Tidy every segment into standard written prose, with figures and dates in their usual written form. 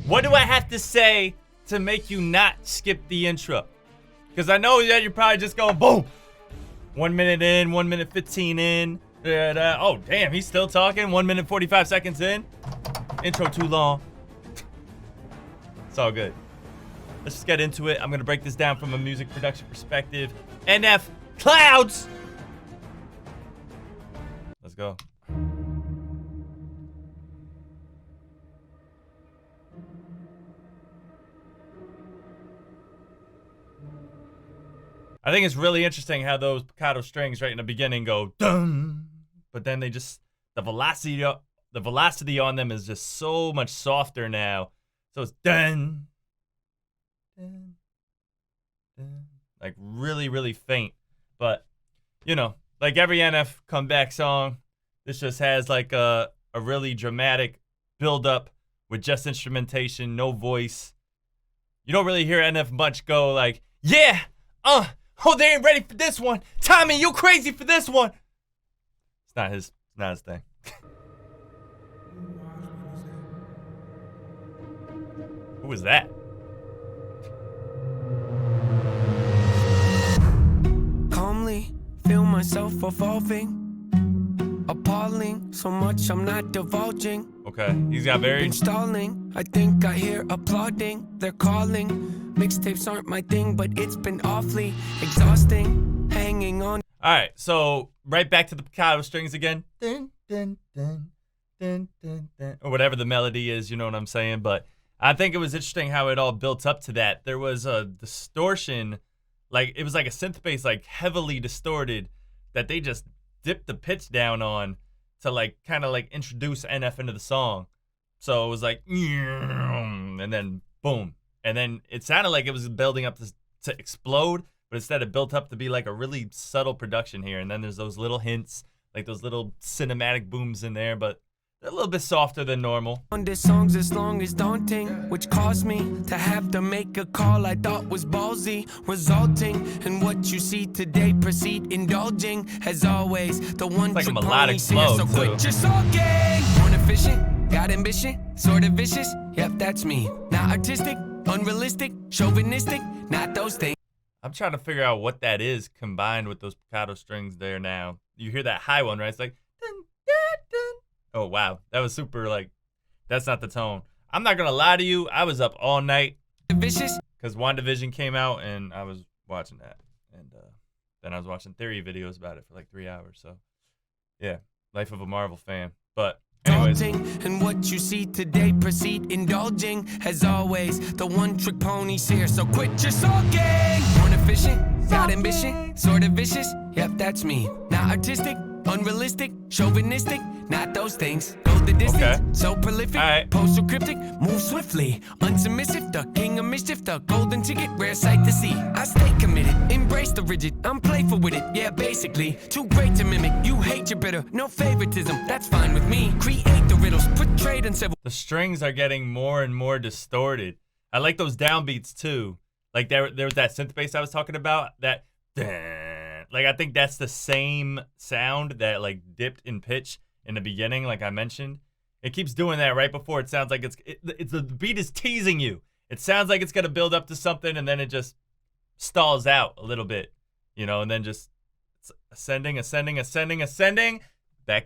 What do I have to say to make you not skip the intro? Because I know that you're probably just going, boom. 1 minute in, 1 minute 15 in. Oh, damn, he's still talking. 1 minute 45 seconds in. Intro too long. It's all good. Let's just get into it. I'm going to break this down from a music production perspective. NF Clouds. Let's go. I think it's really interesting how those picado strings right in the beginning go dum, but then they just the velocity on them is just so much softer now. So it's dun, dun, dun, like really, really faint. But you know, like every NF comeback song, this just has like a really dramatic build up with just instrumentation, no voice. You don't really hear NF much go like, yeah, oh, they ain't ready for this one. Tommy, you crazy for this one. It's not his thing. Who was that? Calmly feel myself evolving, appalling, so much I'm not divulging. Okay, he's got very installing. I think I hear applauding. They're calling. Mixtapes aren't my thing, but it's been awfully exhausting. Hanging on. All right, so right back to the picado strings again. Dun, dun, dun, dun, dun, dun, or whatever the melody is, you know what I'm saying? But I think it was interesting how it all built up to that. There was a distortion, like it was like a synth bass, like heavily distorted, that they just dipped the pitch down on to like kind of like introduce NF into the song. So it was like, and then boom. And then it sounded like it was building up to explode, but instead it built up to be like a really subtle production here. And then there's those little hints, like those little cinematic booms in there, but they're a little bit softer than normal. On this song's as long as daunting, which caused me to have to make a call I thought was ballsy, resulting in what you see today. Proceed indulging, as always, the one like a trick melodic pony flow, so too. quit your sulking. Born efficient, got ambition, sort of vicious. Yep, that's me. Not artistic, unrealistic, chauvinistic, not those things. I'm trying to figure out what that is combined with those picado strings there now. You hear that high one, right? It's like, dun, dun, dun. Oh, wow. That was super, like, that's not the tone. I'm not going to lie to you. I was up all night Vicious. because WandaVision came out, and I was watching that. And then I was watching theory videos about it for like 3 hours. So, yeah, life of a Marvel fan. But anyways. And what you see today, proceed indulging, as always, the one trick pony's here, so quit your sulking. Born efficient, got ambition, sort of vicious. Yep, that's me. Not artistic, unrealistic, chauvinistic, not those things. Go the distance, Okay. so prolific, Alright. postal cryptic, move swiftly, unsubmissive, the king of mischief, the golden ticket, rare sight to see. I stay committed, embrace the rigid, I'm playful with it, yeah, basically. Too great to mimic, you hate your bitter, no favoritism, that's fine with me. Create the riddles, put trade and civil. The strings are getting more and more distorted. I like those downbeats too. Like there was that synth bass I was talking about. That, like I think that's the same sound that like dipped in pitch in the beginning, like I mentioned. It keeps doing that right before it sounds like it's the beat is teasing you. It sounds like it's gonna build up to something, and then it just stalls out a little bit, you know, and then just ascending, back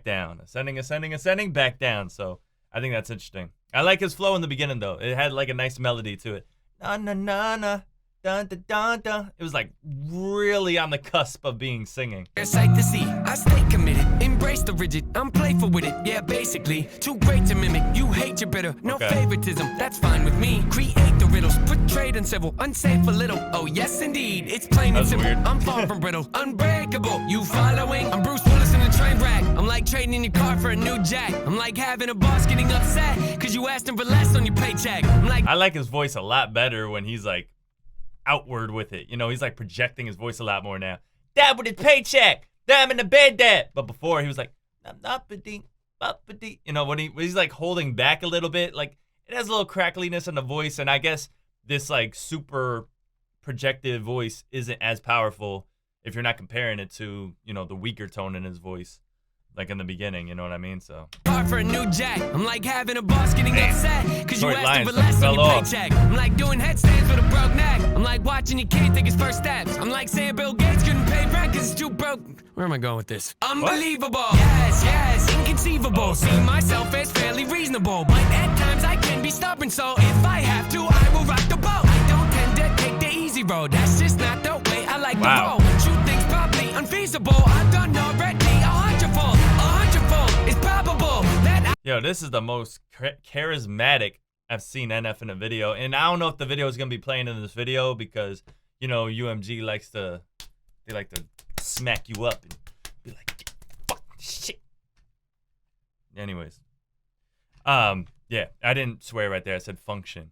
down, ascending, back down. So I think that's interesting. I like his flow in the beginning though. It had like a nice melody to it. Na na na na. Dun, dun, dun, dun. It was like really on the cusp of being singing. Sight to see, I stay committed, embrace the rigid, I'm playful with it, yeah, basically. Too great to mimic, you hate your bitter, no Okay. favoritism, that's fine with me. Create the riddles, put trade and civil, unsafe a little, oh yes indeed, it's plain and That's simple. weird. I'm far from brittle, unbreakable, you following? I'm Bruce Willis in a train wreck, I'm like trading in your car for a new jack. I'm like having a boss getting upset, cause you asked him for less on your paycheck. I'm like, I like his voice a lot better when he's like outward with it. You know, he's like projecting his voice a lot more now. Dad with his paycheck. Dad, I'm in the bed, Dad. But before he was like, you know, when he's like holding back a little bit, like it has a little crackliness in the voice. And I guess this like super projected voice isn't as powerful if you're not comparing it to, you know, the weaker tone in his voice. like in the beginning, you know what I mean? So Hard for a new jack. I'm like having a boss getting upset because you Short asked lines for less on fell your off. paycheck. I'm like doing headstands with a broke neck. I'm like watching your kid take his first steps. I'm like saying Bill Gates couldn't pay rent because it's too broke. Where am I going with this? Unbelievable. Yes, yes, inconceivable. See myself as fairly reasonable, but at times I can be stubborn. So if I have to, I will rock the boat. I don't tend to take the easy road. That's just not the way I like to roll. Shoot things probably unfeasible. I've done already 100-fold. 100-fold is probable that yo, this is the most charismatic I've seen NF in a video. And I don't know if the video is going to be playing in this video because, you know, UMG likes to, they like to smack you up and be like, fuck shit. Anyways. Yeah, I didn't swear right there. I said function.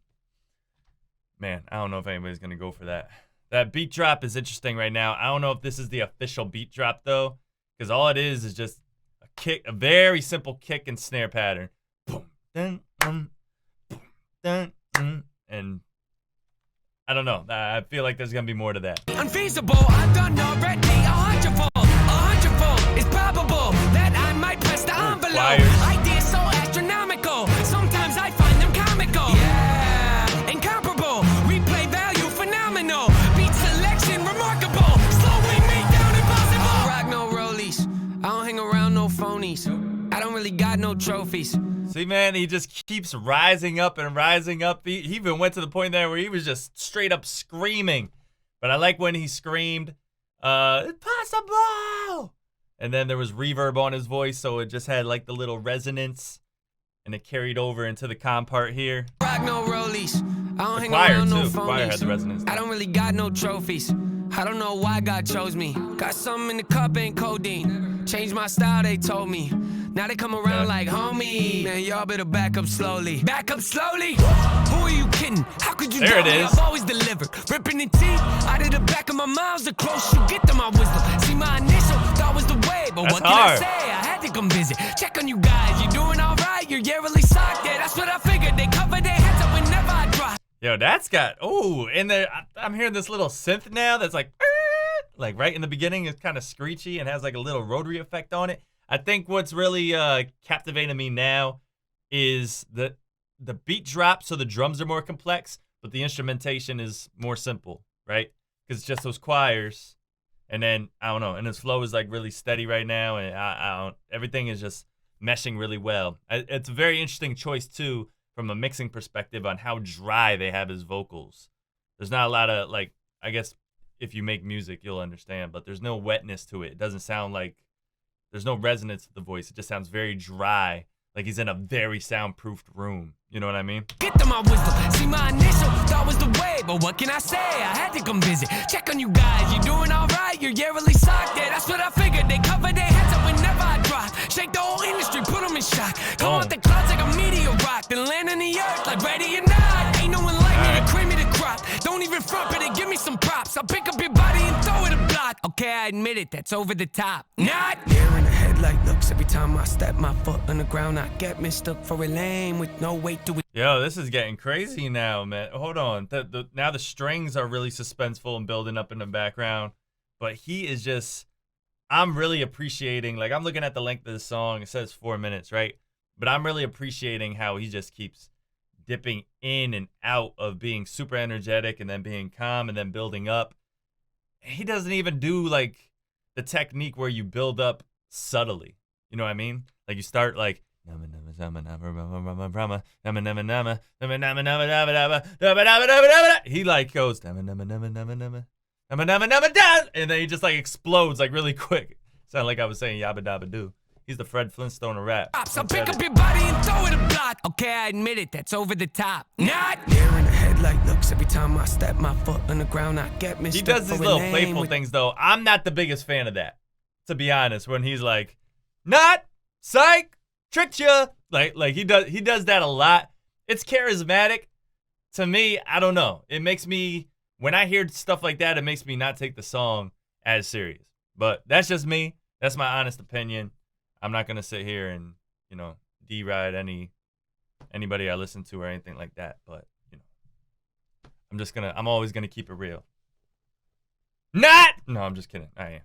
Man, I don't know if anybody's going to go for that. That beat drop is interesting right now. I don't know if this is the official beat drop, though, because all it is just a kick, a very simple kick and snare pattern. Boom, dun, boom, dun, and I don't know. I feel like there's going to be more to that. unfeasible. I've done already 100-fold. 100-fold is probable that I might press the envelope. Choirs. Ideas so astronomical. Sometimes I find them comical. Yeah, incomparable. Replay value phenomenal. Beat selection remarkable. Slowing me down impossible. I rock no rollies. I don't hang around no phonies. I don't really got no trophies. See, man, he just keeps rising up and rising up. He even went to the point there where he was just straight up screaming. But I like when he screamed, impossible! And then there was reverb on his voice, so it just had like the little resonance, and it carried over into the calm part here. Rock no rollies. I don't hang Choir, around no too. phonies. Choir had the resonance. I don't really got no trophies. I don't know why God chose me. Got something in the cup, ain't codeine. Changed my style, they told me. Now they come around like, homie, man, y'all better back up slowly. Back up slowly? Who are you kidding? How could you There doubt it me? is. I've always delivered. Ripping the teeth out of the back of my mouth. The closer you get to my wisdom. See, my initial thought was the way, but That's what can hard. I say? I had to come visit. Check on you guys. You doing all right? You're yearly socked. Yeah, that's what I figured. They cover their heads up whenever I drop. Yo, that's got, and there, I'm hearing this little synth now that's like right in the beginning, it's kind of screechy and has like a little rotary effect on it. I think what's really captivating me now is the beat drop, so the drums are more complex, but the instrumentation is more simple, right? Because it's just those choirs, and then, I don't know, and his flow is like really steady right now, and I don't, everything is just meshing really well. It's a very interesting choice, too, from a mixing perspective on how dry they have his vocals. There's not a lot of, like, I guess if you make music, you'll understand, but there's no wetness to it. It doesn't sound like, there's no resonance to the voice. It just sounds very dry, like he's in a very soundproofed room. You know what I mean? Get to my wisdom. See, my initial thought was the way, but what can I say? I had to come visit. Check on you guys. You doing all right? You're yearly socked. Yeah, that's what I figured. They cover their heads up whenever I drop. Shake the whole industry, put them in shock. Come out the clouds like a meteor rock, then land on the earth like ready or not. Ain't no one like me to cream me the crop. Don't even front, but they give me some props. I'll pick up your body and throw it a block. Okay, I admit it, that's over the top. Not here in the headlight looks. Every time I step my foot on the ground, I get mistook for a lame with no weight to it. Yo, this is getting crazy now, man. Hold on. Now the strings are really suspenseful and building up in the background. But he is just, I'm really appreciating, like I'm looking at the length of the song. It says 4 minutes, right? But I'm really appreciating how he just keeps dipping in and out of being super energetic and then being calm and then building up. He doesn't even do like the technique where you build up subtly. You know what I mean? Like you start like, he like goes and then he just like explodes like really quick. Sound like I was saying yabba dabba doo. He's the Fred Flintstone of rap. I'll pick up your body and throw it a block. Okay, I admit it, that's over the top. Not here in the headlight looks. Every time I step my foot on the ground, I get mistook. He does these little playful things though. I'm not the biggest fan of that, to be honest. When he's like, not psych, tricked you. Like he does that a lot. It's charismatic. To me, I don't know. It makes me, when I hear stuff like that, it makes me not take the song as serious. But that's just me. That's my honest opinion. I'm not gonna sit here and, you know, deride anybody I listen to or anything like that. But, you know, I'm always gonna keep it real. No, I'm just kidding. I am.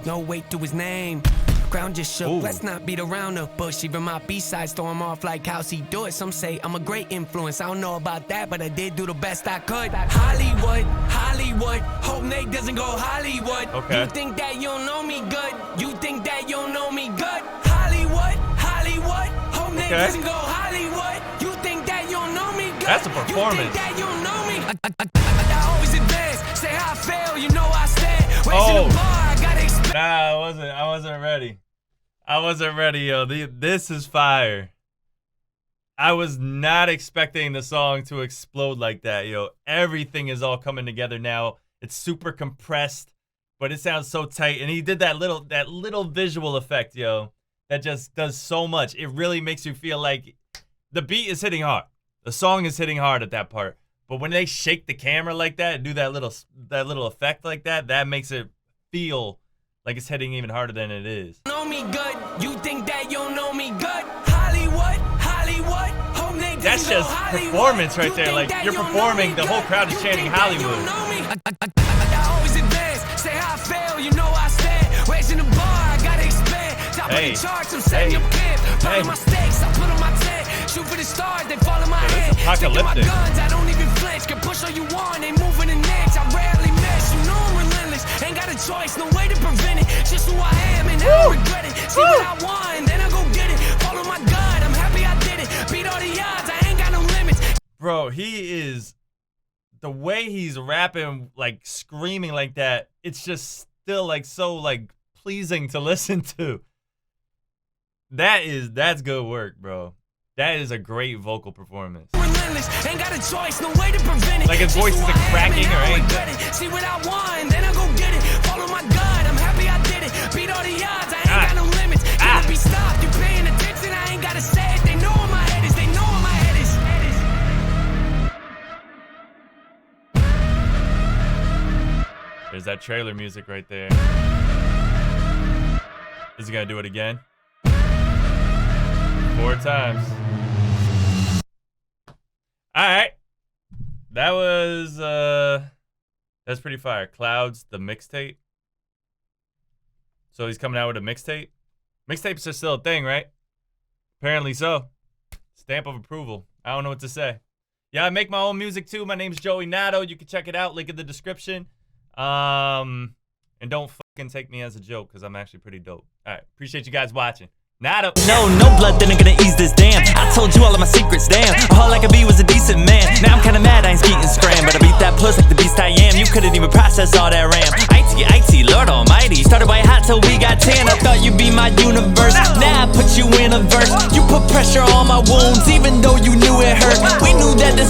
No weight to his name. ground just shook. Ooh. Let's not beat around the bush. Even my B-sides throw him off like how's he do it. Some say I'm a great influence. I don't know about that, but I did do the best I could. Hollywood, Hollywood. Hope Nate doesn't go Hollywood. Okay. You think that you don't know me good? You think that you don't know me good? Hollywood, Hollywood. Hope Nate doesn't go Hollywood. You think that you don't know me good? That's a performance. You think that you don't know me? I always advance. Say how I fail, you know I stand. Raising the bar, I gotta expect. Nah, I wasn't ready. I wasn't ready, yo. This is fire. I was not expecting the song to explode like that, yo. Everything is all coming together now. It's super compressed, but it sounds so tight. And he did that little visual effect, yo, that just does so much. It really makes you feel like the beat is hitting hard. The song is hitting hard at that part. But when they shake the camera like that and do that little effect like that, that makes it feel like it's hitting even harder than it is. Know me good. You think that you don't know me good? Hollywood, Hollywood. Hope Nate That's doesn't go just Hollywood. performance right You there. think Like that you're you don't performing, know the me whole good? crowd is You chanting think that you Hollywood. don't know me? I always advance. Say how I fail, you know I stand. Raising the bar, I gotta expand. Top of the charts, I'm setting up camp. Follow my stakes, I put on my tent. Shoot for the stars, they fall in my head. Stick to my guns, I don't even flinch. Can push all you want, ain't moving an inch. I rarely miss, you know I'm relentless. Ain't got a choice, no way to prevent it. Just who I am and I don't regret it. See what I want, then I go get it. Follow my gut, I'm happy I did it. Beat all the odds, I ain't got no limits. Bro, he is, the way he's rapping, like screaming like that, it's just still like so like pleasing to listen to. That's good work, bro. That is a great vocal performance. Ain't got a choice, no way to prevent it. Like his voice isn't cracking or anything. See what I want, then I go get it. Follow my gut, I'm happy I did it. Beat all the odds, I ain't got no limits. Can't be stopped, you paying attention, I ain't gotta say it. They know where my head is, they know where my head is. There's that trailer music right there. Is he gonna do it again? 4 times. Alright. That was that's pretty fire. Clouds, the mixtape. So he's coming out with a mixtape? Mixtapes are still a thing, right? Apparently so. Stamp of approval. I don't know what to say. Yeah, I make my own music too. My name's Joey Nato. You can check it out. Link in the description. And don't fucking take me as a joke, because I'm actually pretty dope. Alright, appreciate you guys watching. Nato. No blood, then I'm gonna ease this damn. I told you all of my secrets, damn. All I could be was a decent man. Now I'm kinda mad, I ain't speaking scram, but I beat that puss like the beast I am. You couldn't even process all that RAM. IT, Lord almighty. Started white hot till we got 10. I thought you'd be my universe. Now I put you in a verse. You put pressure on my wounds, even though you knew it